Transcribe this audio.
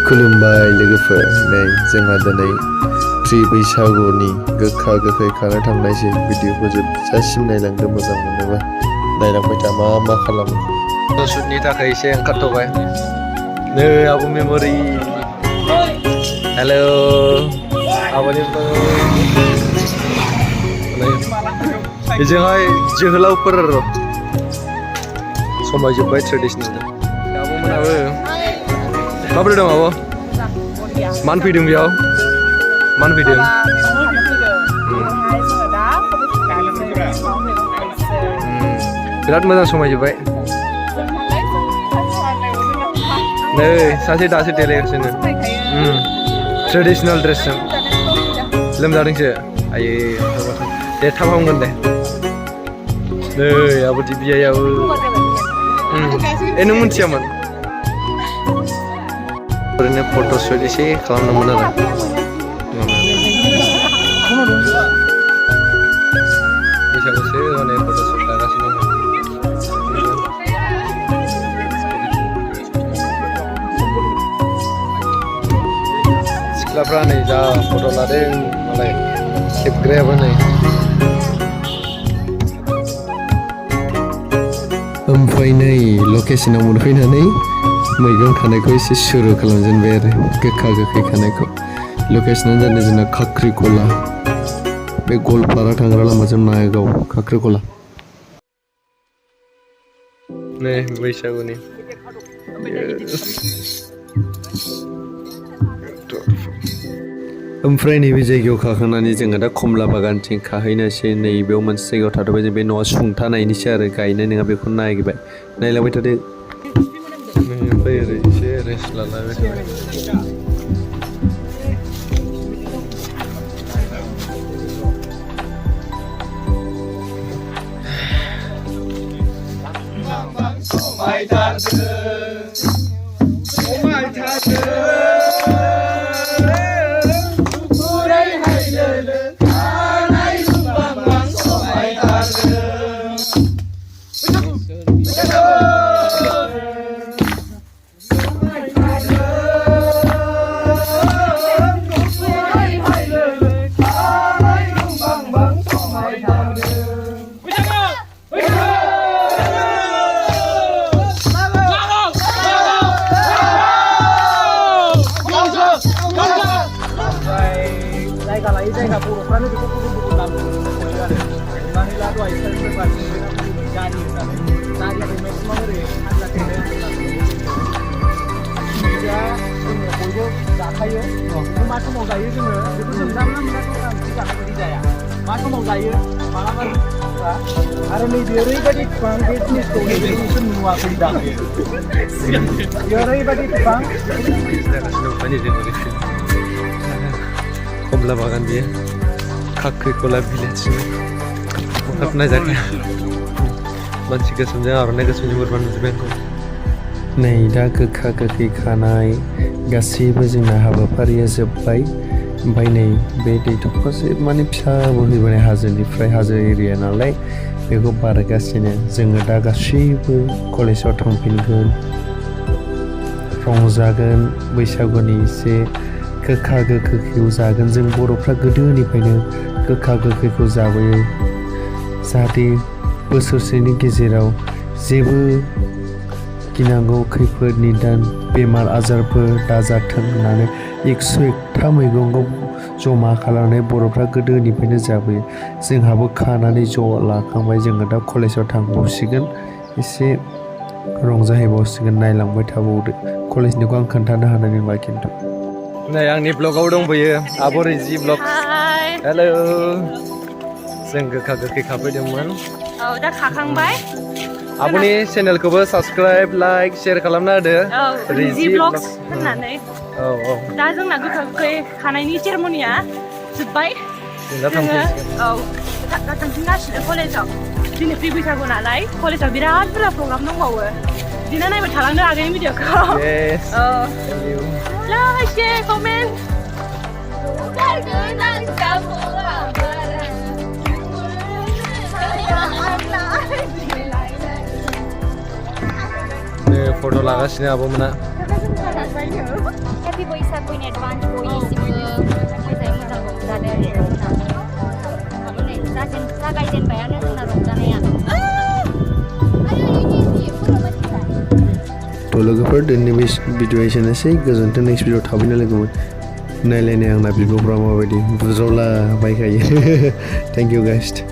खुलुमबाय लोगोफोर नै जोंहा दिनै प्रि-बैसागुनि गोखा गोखै खानो थांनायसै भिडिअखौ जोबजासिम नायलांदो मोजां मोनोबा नायलांबाय था मा खालामो शुटनि थाखाय एसे ओंखारथ'बाय नै आब' मेम'रि हेलौ आब'नि बेजोंहाय जोहोलावफोर समायजोब्बाय ट्रेडिसनेल आब'मोनाबो माबोरै दं आब' मान फैदों बेयाव मान फैदों बिराद मोजां समायजोब्बाय नै सासे दासो देलायगासिनो ट्रेडिसनेल ड्रेसजों लोमजादोंसो आयै दे थाब हामगोन दे नै आब' दिबियाबो नों मिथियामोन ओरैनो फट' शुट एसे खालामदोंमोन आरो बैसागुसो माने फट' शुट लागासिनो दं सिख्लाफ्रा नै जा फट' लादों मालाय खेबग्रायाबो नै ओमफ्राय नै लकेसनाव मोनफैनानै मैगं खानायखौ एसे सुरु खालामजेनबाय आरो गोखा गोखै खानायखौ लकेसनानो जादों जोंना खाख्रिखला बे गलपारा थांग्रा लामाजों नायगाव खाख्रिखला नै बैसागुनि ओमफ्राय नैबे जायगायाव खाखांनानै जोङो दा कमला बागानथिं खाहैनोसै नैबेयाव मोनसे जायगायाव थाथ'बाय जों बे न'आ सुंथानायनिसो आरो गायनाय नङा बेखौ नायबाय नायलांबाय थादो ओमफ्राय ओरै एसे रेस्ट लालायबाय थाबाय जायगा लायै जायगा बर'फ्रानो बेखौ गुबुन नाम होयो आरो हमनानै ला दहाय सोरबा गारि होननानै गारियाबो मेक्सिमाम ओरै हाग्रा थेनाय जोङो बयबो जाखायो बेखौ मा समाव जायो जोङो बेखौ जों जानला मोनला ओंख्रि जानाय बायदि जाया मा समाव जायो मालाबा आरो नैबे ओरैबायदि बिफां बे जिनिसखौ नैबेखौसो नुवाखै दा बेयो ओरैबायदि बिफां कमला बागान बियो खाख्रिखला भिलेज हाबनाय जायगा मानसि गोसोमजों आर'नाइ गोसोमजों बोरबा नुजोबबाय आंखौ नै दा गोखा गोखै खानाय गासैबो जोंना हाबाफारिया जोब्बाय ओमफ्राय नै बे दै थख'से माने फिसा बोहैबोनाय हाजोनिफ्राय हाजो एरिया नालाय बेखौ बारगासिनो जोङो दा गासैबो कलेजाव थांफिनगोन रंजागोन बैसागुनि एसे गोखा गोखैखौ जागोन जों बर'फ्रा गोदोनिफ्रायनो गोखा गोखैखौ जाबोयो जाहाथे बोसोरसेनि गेजेराव जेबो गिनांगौ खैफोद निदान बेमार आजारफोर दाजाथों होननानै 101था मैगंखौ जमा खालामनानै बर'फ्रा गोदोनिफ्रायनो जाबोयो जोंहाबो खानानै ज' लाखांबाय जोङो दा कलेजाव थांबावसिगोन एसे रंजाहैबावसिगोन नायलांबाय थाबावदो कलेजनिखौ आं खोन्थानो हानाय नंला खिन्थु नै आंनि ब्लगाव दंफैयो आब' रिजि ब्लग हेलौ जों गोखा गोखै खाफैदोंमोन औ दा खाखांबाय आब'नि चेनेलखौबो साबस्क्राइब लाइक शेयार खालामना होदो रिजि ब्लग्स होननानै औ दा जोंना गोखा गोखै खानायनि सेरेमनिया जोब्बाय जोङो दा थांफिनगासिनो कलेजाव दिनै प्रि बैसागु नालाय कलेजाव बिराद बुरजा प्रग्राम दंबावो बिदिनो नायबाय थालांदो आगैनि भिडिअखौ लाइक शेयार कमेन्ट फट' लागासिनो आब'मोना Happy Pre-bwisagu in advance बयनिसिमबो मोजाङै मोजां रंजादों जोंना नै जागायजेनबायानो जोंना रंजानाया थ' लोगोफोर दिनैनि बे भिडिअ एसेनोसै गोजोन्थों नेक्स्ट भिडिअ थाबैनो लोगो मोन नायलायनाय आंना बिब'फ्रा माबायदि बुज्रावला बायखायो थेंक इउ गाइस